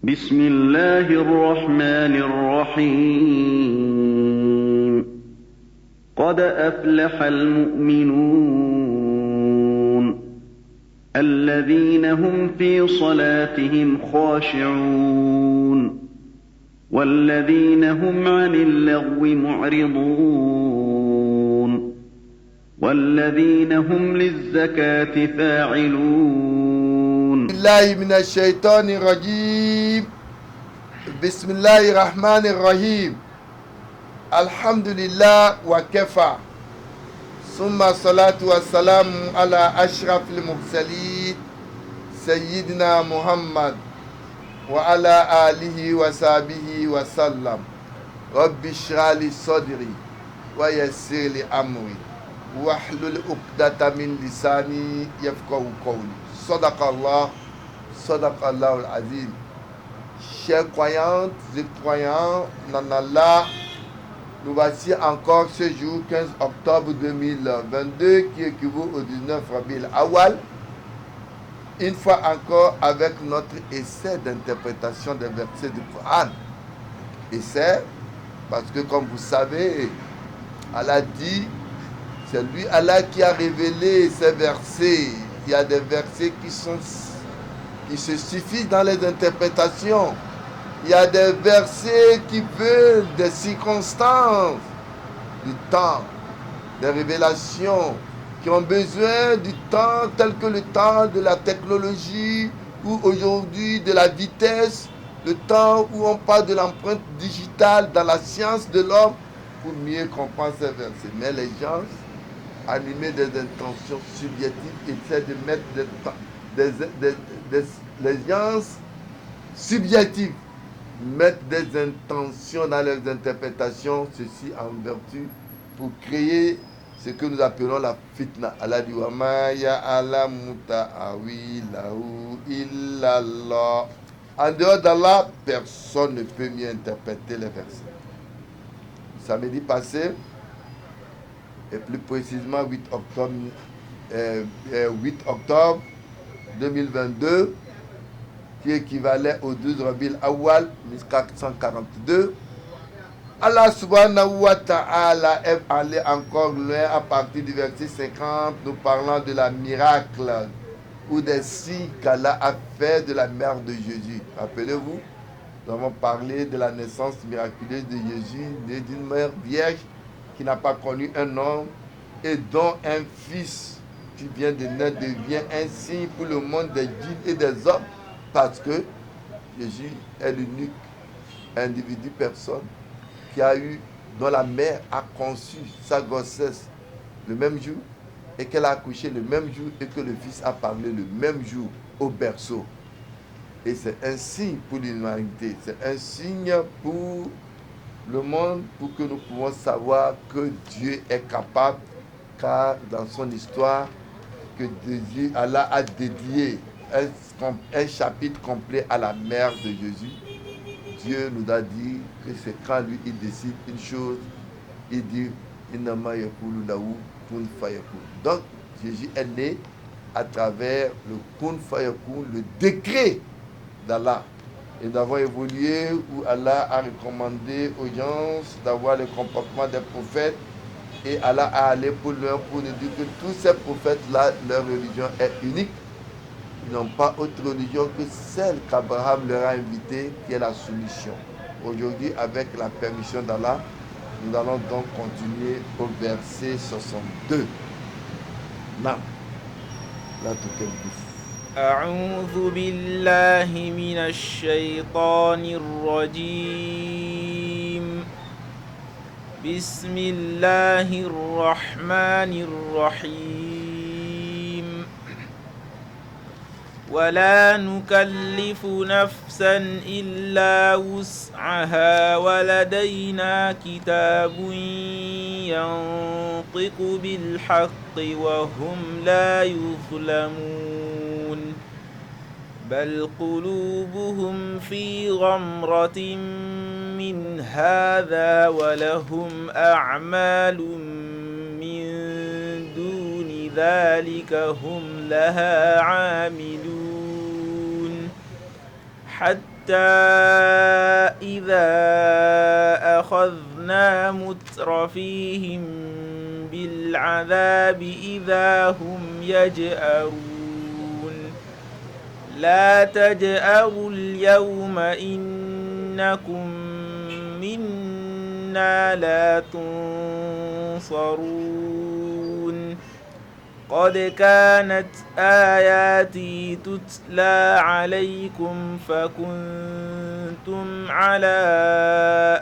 بسم الله الرحمن الرحيم قد أفلح المؤمنون الذين هم في صلاتهم خاشعون والذين هم عن اللغو معرضون والذين هم للزكاة فاعلون بالله من الشيطان الرجيم. بسم الله الرحمن الرحيم. الحمد لله وكفى ثم الصلاة والسلام على أشرف المرسلين سيدنا محمد وعلى آله وصحبه وسلم. رب اشرح لي صدري ويسر لي أمري واحلل عقدة من لساني يفقهوا قولي. صدق الله العظيم. Chers croyantes et croyants en Allah, nous voici encore ce jour 15 octobre 2022 qui équivaut au 19 Rabiul Awwal. Une fois encore avec notre essai d'interprétation des versets du Coran. Essai parce que comme vous savez, Allah dit, c'est lui Allah qui a révélé ces versets. Il y a des versets qui se suffisent dans les interprétations. Il y a des versets qui veulent des circonstances, du temps, des révélations, qui ont besoin du temps tel que le temps de la technologie ou aujourd'hui de la vitesse, le temps où on parle de l'empreinte digitale dans la science de l'homme pour mieux comprendre ces versets. Mais les gens, animés des intentions subjectives, essaient de mettre les gens subjectives mettent des intentions dans leurs interprétations, ceci en vertu pour créer ce que nous appelons la fitna. Allah dit wa ma ya'lamu ta'wilahu illallah. En dehors d'Allah, personne ne peut mieux interpréter les versets. Samedi passé, et plus précisément 8 octobre 2022, qui équivalait au 12 Rabiul Awwal 1442, Allah subhanahu wa ta'ala est allé encore loin à partir du verset 50, nous parlant de la miracle ou des signes qu'Allah a fait de la mère de Jésus. Rappelez-vous, nous avons parlé de la naissance miraculeuse de Jésus, né d'une mère vierge qui n'a pas connu un homme et dont un fils qui vient de naître devient un signe pour le monde des djinns et des hommes, parce que Jésus est l'unique individu, personne, qui a eu, dont la mère a conçu sa grossesse le même jour et qu'elle a accouché le même jour et que le fils a parlé le même jour au berceau. Et c'est un signe pour l'humanité, c'est un signe pour le monde, pour que nous pouvons savoir que Dieu est capable, car dans son histoire, que Dieu, Allah a dédié un chapitre complet à la mère de Jésus. Dieu nous a dit que c'est quand lui il décide une chose, il dit innama yaqulu lahu kun fayakun. Donc Jésus est né à travers le kun fayakun, le décret d'Allah. Et nous avons évolué où Allah a recommandé aux gens d'avoir le comportement des prophètes. Et Allah a allé pour loin pour nous dire que tous ces prophètes-là, leur religion est unique. Ils n'ont pas autre religion que celle qu'Abraham leur a invitée, qui est la soumission. Aujourd'hui, avec la permission d'Allah, nous allons donc continuer au verset 62. Non. Là, tout est bouffé. أعوذ بالله من الشيطان الرجيم بسم الله الرحمن الرحيم ولا نكلف نفسا إلا وسعها ولدينا كتاب ينطق بالحق وهم لا يظلمون بل قلوبهم في غمرة من هذا ولهم أعمال من دون ذلك هم لها عاملون حتى حتى إذا أخذنا مترفيهم بالعذاب إذا هم يجأرون لا تجأروا اليوم إنكم منا لا تنصرون قد كانت آياتي تتلى عليكم فكنتم على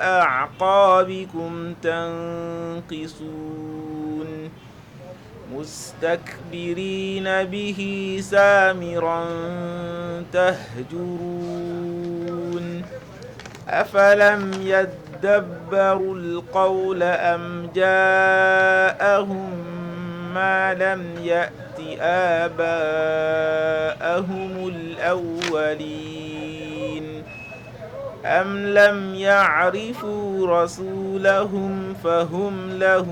أعقابكم تنكصون مستكبرين به سامرا تهجرون أفلم يدبروا القول أم جاءهم ما لم يأت آباءهم الأولين أم لم يعرفوا رسولهم فهم له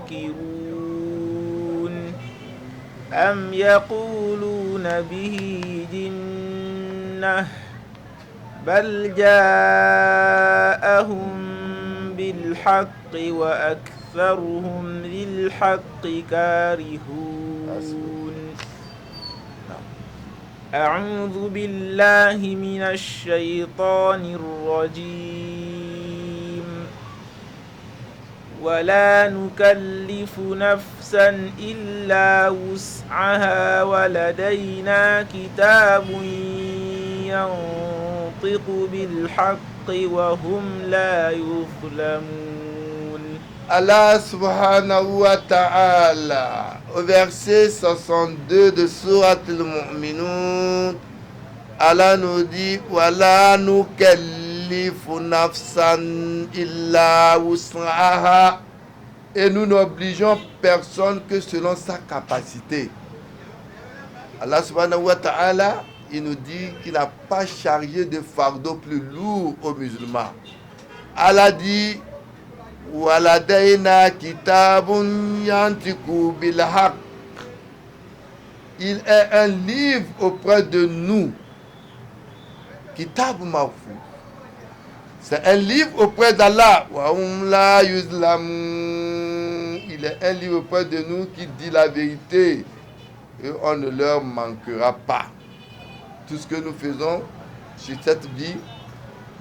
منكرون أم يقولون به جنة بل جاءهم بالحق وأكثرهم للحق كارهون أعوذ بالله من الشيطان الرجيم ولا نكلف نفسا إلا وسعها ولدينا كتاب ينطق بالحق وهم لا يظلمون. Allah subhanahu wa ta'ala, au verset 62 de Surat al-Mu'minun, Allah nous dit وَلَا نُكَلِّفُ نَفْسًا إِلَّا وُسْعَهَا, et nous n'obligeons personne que selon sa capacité. Allah subhanahu wa ta'ala, il nous dit qu'il n'a pas chargé de fardeau plus lourd aux musulmans. Allah dit وَلَدَيْنَا كِتَابٌ يَنْطِقُ بِالْحَقِّ, il est un livre auprès de nous. Kitab Mahfouz, c'est un livre auprès d'Allah. وَهُمْ لَا يُظْلَمُونَ, il est un livre auprès de nous qui dit la vérité et on ne leur manquera pas. Tout ce que nous faisons sur cette vie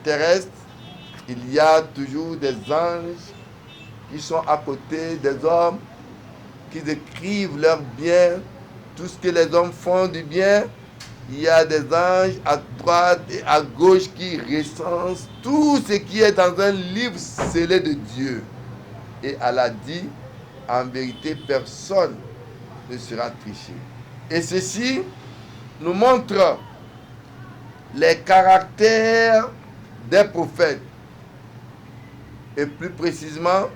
terrestre, il y a toujours des anges qui sont à côté des hommes, qui écrivent leur bien, tout ce que les hommes font du bien. Il y a des anges à droite et à gauche qui recensent tout ce qui est dans un livre scellé de Dieu. Et Allah dit, en vérité, personne ne sera triché. Et ceci nous montre les caractères des prophètes. Et plus précisément,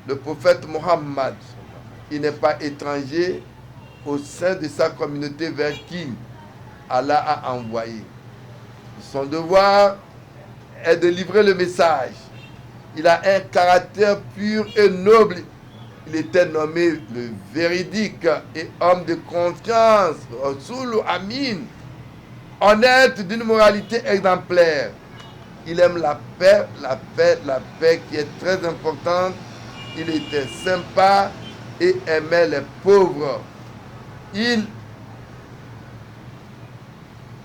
le prophète Mohammed, il n'est pas étranger au sein de sa communauté vers qui Allah a envoyé. Son devoir est de livrer le message. Il a un caractère pur et noble. Il était nommé le véridique et homme de confiance, Rasoul Amin, honnête d'une moralité exemplaire. Il aime la paix qui est très importante. Il était sympa et aimait les pauvres.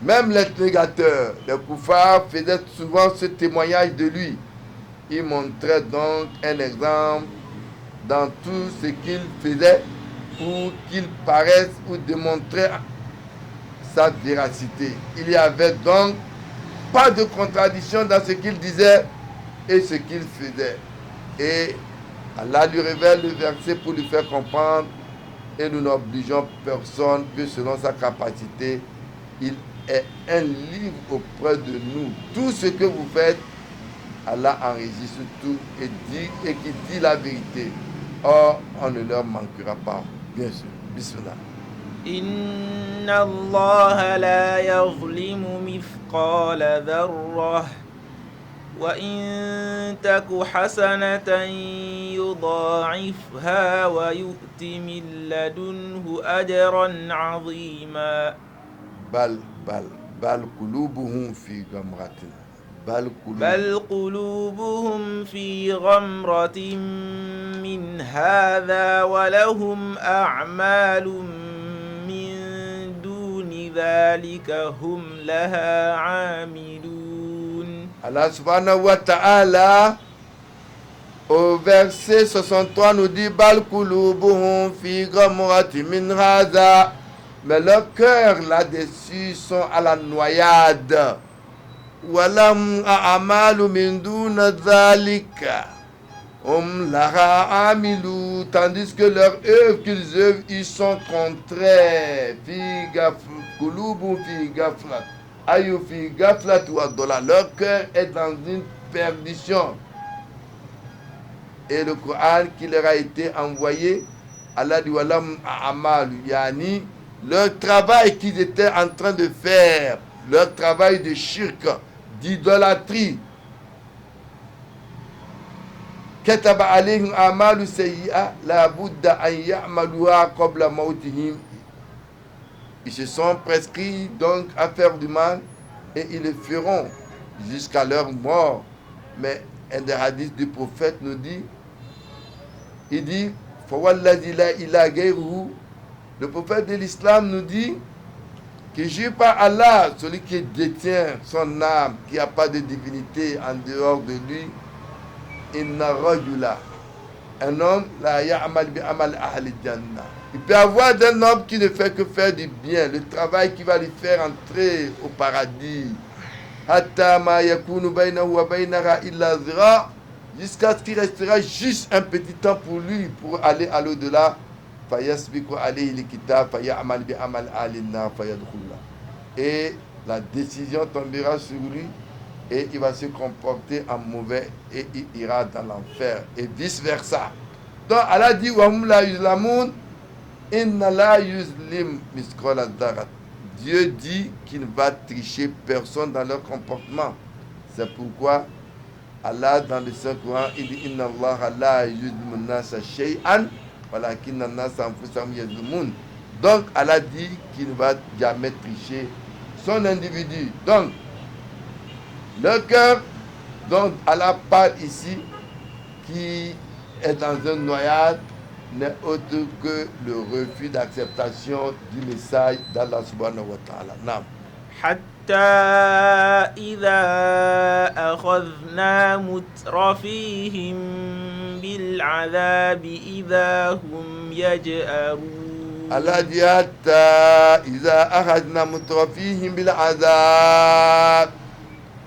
Même les négateurs, les koufars, faisaient souvent ce témoignage de lui. Il montrait donc un exemple dans tout ce qu'il faisait pour qu'il paraisse ou démontrer sa véracité. Il y avait donc pas de contradiction dans ce qu'il disait et ce qu'il faisait. Et Allah lui révèle le verset pour lui faire comprendre, et nous n'obligeons personne que selon sa capacité. Il est un livre auprès de nous. Tout ce que vous faites, Allah enregistre tout et qui dit la vérité. Or, on ne leur manquera pas. Bien sûr. Bismillah. Inna Allah la yazlimu mithqala dharrah wa in taku hasanatan yudha'ifha wa yu'ti min ladunhu ajran 'azima. Bal bal qulubuhum fi gamratin. بل قلوبهم في غمرة من هذا ولهم أعمال من دون ذلك هم لها عاملون. Allah subhanahu wa ta'ala au verset 63 nous dit bal qulubuhum fi gamratin min hadha, mais leurs cœurs là-dessus sont à la noyade. Walam a'malu min duna dhalika laha amilu, tandis que leurs œuvres qu'ils œuvrent, ils sont contraires. Fi qulubu fi gaflat ayu fi gaflat wa dola, leur cœur est dans une perdition. Et le Coran qui leur a été envoyé, Allah dit walam a'malu, yani leur travail qu'ils étaient en train de faire, leur travail de shirk, d'idolâtrie. Kataba alayhim amalu sayyi'a la budda an ya'maluha qabla mautihim. Ils se sont prescrits donc à faire du mal et ils le feront jusqu'à leur mort. Mais un des hadiths du prophète nous dit, il dit, Fawalladhi la ilaha ghayruhu, le prophète de l'islam nous dit, qui jure par Allah, celui qui détient son âme, qui n'a pas de divinité en dehors de lui, inna rajula, un homme, la ya'mal bi amal ahli jannah. Il peut avoir d'un homme qui ne fait que faire du bien, le travail qui va lui faire entrer au paradis. Hatta ma yakunu baynahu wa baynaha illa zira, jusqu'à ce qu'il restera juste un petit temps pour lui, pour aller à l'au-delà. Et la décision tombera sur lui et il va se comporter en mauvais et il ira dans l'enfer et vice versa. Donc Allah dit Dieu dit qu'il ne va tricher personne dans leur comportement. C'est pourquoi Allah dans le Saint-Coran il dit inna Allah la yuzlimu nasa shay'an. Donc Allah dit qu'il ne va jamais tricher son individu. Donc le cœur dont Allah parle ici, qui est dans une noyade, n'est autre que le refus d'acceptation du message d'Allah subhanahu wa ta'ala. Naam. حتى إذا أخذنا مترفيهم بالعذاب إذا هم يجأرون. Allah dit حتى إذا أخذنا مترفيهم بالعذاب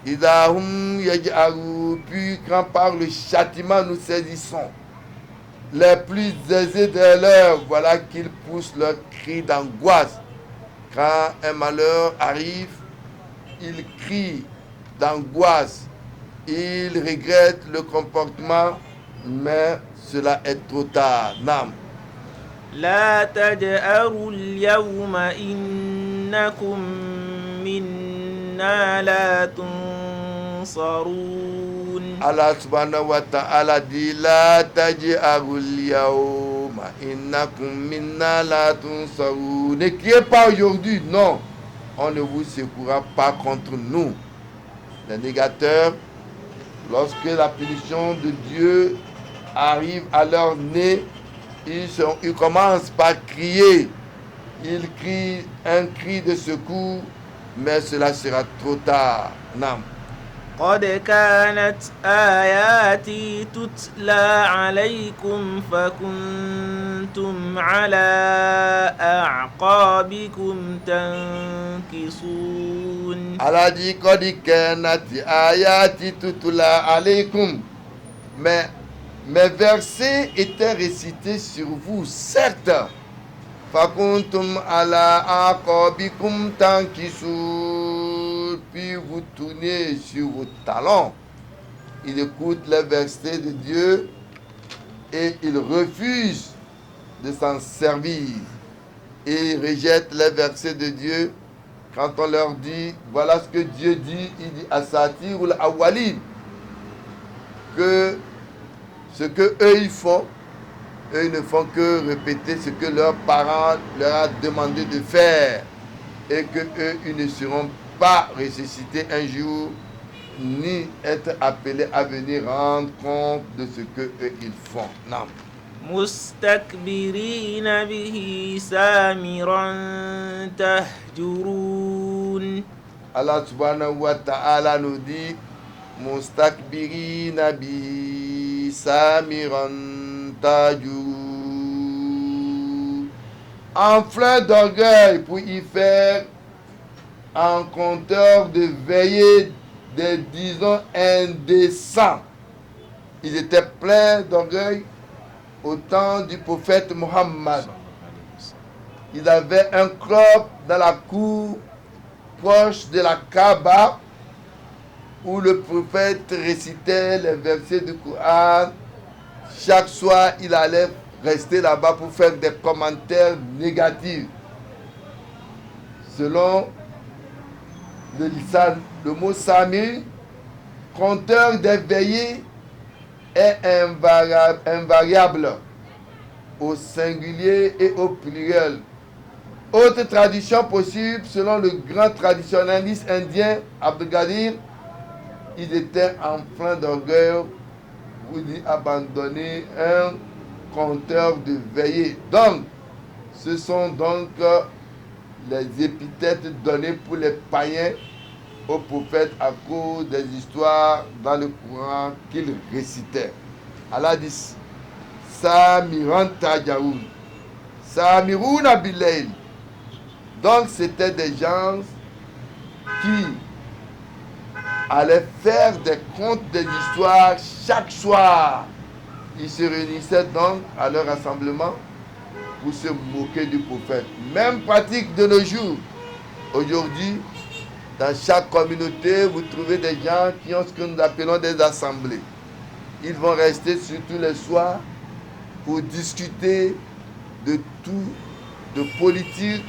إذا هم يجأرون. Puis quand par le châtiment nous saisissons les plus aisés de l'heure, voilà qu'ils poussent leur cri d'angoisse. Quand un malheur arrive, il crie d'angoisse, il regrette le comportement, mais cela est trop tard. Nam. لا تجأروا اليوم إنكم منا لا تنصرون. Allah subhanahu wa ta'ala dit La taj'arul yawma innakum minna la tunsarun. Ne criez pas aujourd'hui, non, on ne vous secourra pas contre nous. Les négateurs, lorsque la punition de Dieu arrive à leur nez, ils commencent par crier. Ils crient un cri de secours, mais cela sera trop tard. Non. قد كانت آياتي تتلى عليكم فكنتم على أعقابكم تنكصون. Allah dit قد كانت آياتي تتلى عليكم. Mais mes versets étaient récités sur vous, certes. فكنتم على أعقابكم تنكصون. Puis vous tournez sur vos talons. Il écoute les versets de Dieu et il refuse de s'en servir. Et il rejette les versets de Dieu. Quand on leur dit, voilà ce que Dieu dit, il dit Asatirul Awwalin, que ce que eux ils font, eux ils ne font que répéter ce que leurs parents leur ont demandé de faire et que eux ils ne seront pas ressusciter un jour, ni être appelés à venir rendre compte de ce que eux ils font. Non. مستكبرين به سامرا تهجرون. Allah subhanahu wa ta'ala nous dit Mustakbirina bi samiran tajur. En plein d'orgueil pour y faire un compteur de veillée des disons indécents. Ils étaient pleins d'orgueil au temps du prophète Mohammed. Ils avaient un club dans la cour proche de la Kaaba où le prophète récitait les versets du Coran. Chaque soir, il allait rester là-bas pour faire des commentaires négatifs. Selon le mot Sami, compteur des veillées, est invariable au singulier et au pluriel. Autre tradition possible, selon le grand traditionnaliste indien Abdul-Qadir, ils étaient en plein d'orgueil pour y abandonner un compteur de veillée. Donc, ce sont donc les épithètes données pour les païens au prophète à cause des histoires dans le Coran qu'ils récitaient. Allah dit Samiran Tajaoun, Samiruna Bilayl. Donc c'était des gens qui allaient faire des contes, des histoires chaque soir. Ils se réunissaient donc à leur rassemblement pour se moquer du prophète. Même pratique de nos jours. Aujourd'hui, dans chaque communauté, vous trouvez des gens qui ont ce que nous appelons des assemblées. Ils vont rester surtout les soirs pour discuter de tout, de politique,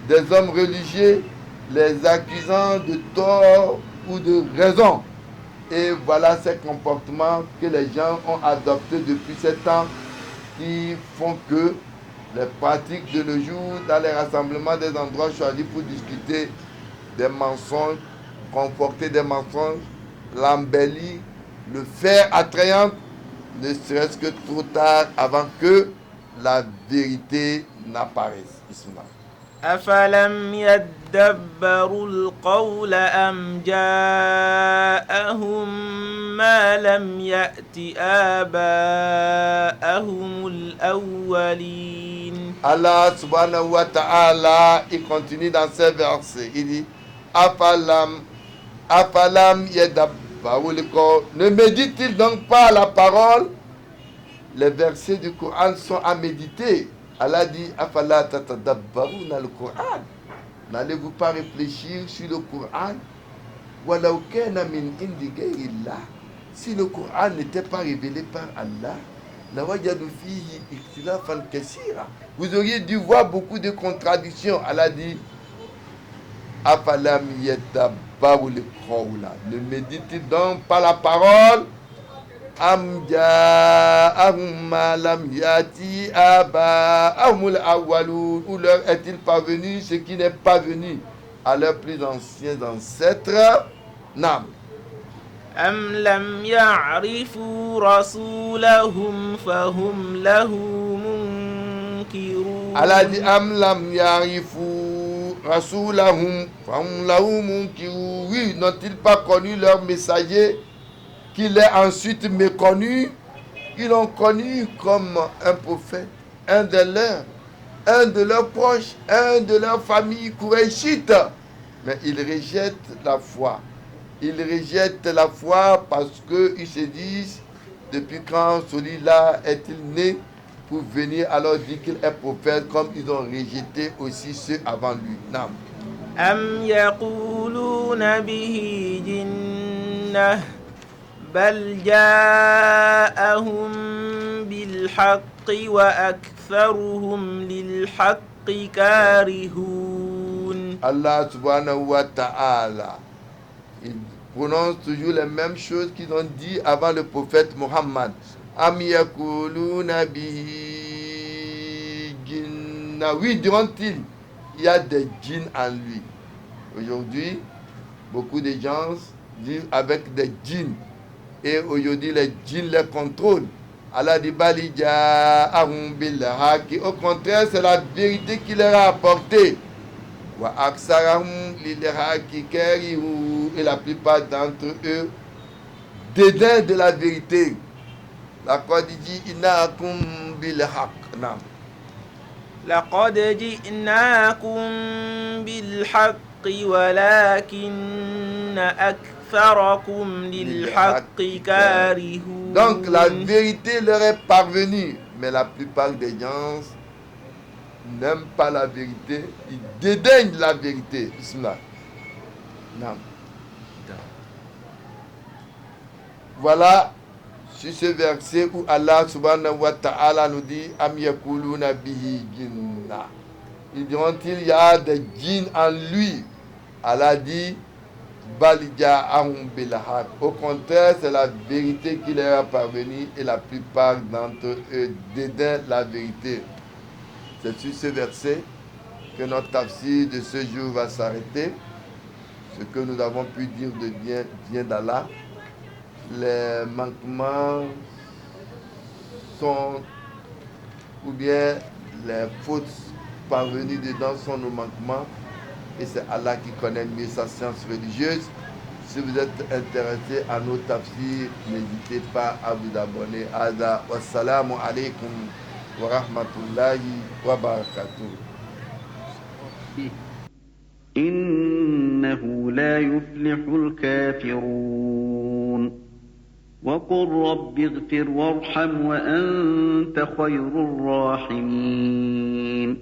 des hommes religieux, les accusant de tort ou de raison. Et voilà ces comportements que les gens ont adoptés depuis 7 ans qui font que les pratiques de nos jours dans les rassemblements des endroits choisis pour discuter des mensonges, conforter des mensonges, l'embellir, le faire attrayant, ne serait-ce que trop tard avant que la vérité n'apparaisse. Bismillah. أفلم يدبروا القول أم جاءهم ما لم يأت آباءهم الأولين. Allah subhanahu wa ta'ala, il continue dans ces versets. Il dit Afalam yadabbarul qawl. Ne médite-t-il donc pas la parole? Les versets du Coran sont à méditer. Allah dit Afala tatadabbaruna al-Qur'an. N'allez-vous pas réfléchir sur le Coran? Walau kana min indi ghayrillah. Si le Coran n'était pas révélé par Allah, lawajadu fihi ikhtilafan kaseera. Vous auriez dû voir beaucoup de contradictions. Allah dit Afalam yadabbarul qawla. Ne médite donc pas la parole? Am ja'ahum ma lam yati aba'ahumul awwalun. Ou leur est-il parvenu ce qui n'est pas venu à leurs plus anciens ancêtres? Nam. أم لم يعرفوا رسولهم فهم له منكرون. Allah dit Am lam yarifu rasulahum fahum lahu munkirun. Oui, n'ont-ils pas connu leur messager, qu'il est ensuite méconnu? Ils l'ont connu comme un prophète, un de leurs proches, un de leur famille Quraishite. Mais ils rejettent la foi. Ils rejettent la foi parce qu'ils se disent, depuis quand celui-là est-il né pour venir alors dire qu'il est prophète, comme ils ont rejeté aussi ceux avant lui. Non. أم يقولون به جنة بل جاءهم بالحق وأكثرهم للحق كارهون. Allah subhanahu wa ta'ala, il prononce toujours les mêmes choses qu'ils ont dit avant le prophète Mohammed. Am yakuluna bihi jinna. Oui, diront-ils, il y a des djinns en lui. Aujourd'hui, Beaucoup de gens vivent avec des djinns. Et aujourd'hui, les djinns les contrôlent. Allah dit Bali ja'ahum bil haqq. Au contraire, c'est la vérité qui leur a apporté. Wa aksarahum lil haqqi karihun. Et la plupart d'entre eux dédain de la vérité. Laqad ji'nakum bil haqq. Naam. لقد جئناكم بالحق ولكن أكثركم للحق كارهون. Donc la vérité leur est parvenue, mais la plupart des gens n'aiment pas la vérité, ils dédaignent la vérité. Bismillah. Naam. Voilà sur ce verset où Allah subhanahu wa ta'ala nous dit Am yakuluna bihi jinna. Ils diront-ils, il y a des djinns en lui. Allah dit Bal ja'ahum bil haqq. Au contraire, c'est la vérité qui leur est parvenue et la plupart d'entre eux dédaignent la vérité. C'est sur ce verset que notre tafsir de ce jour va s'arrêter. Ce que nous avons pu dire de bien vient d'Allah. Les manquements sont, ou bien les fautes parvenues dedans sont nos manquements, et c'est Allah qui connaît mieux sa science religieuse. Si vous êtes intéressé à nos tafsirs, n'hésitez pas à vous abonner. Ada wassalamu alaikum wa rahmatullahi wa barakatuh. إنه لا يفلح الكافرون وقل رب اغفر وارحم وأنت خير الراحمين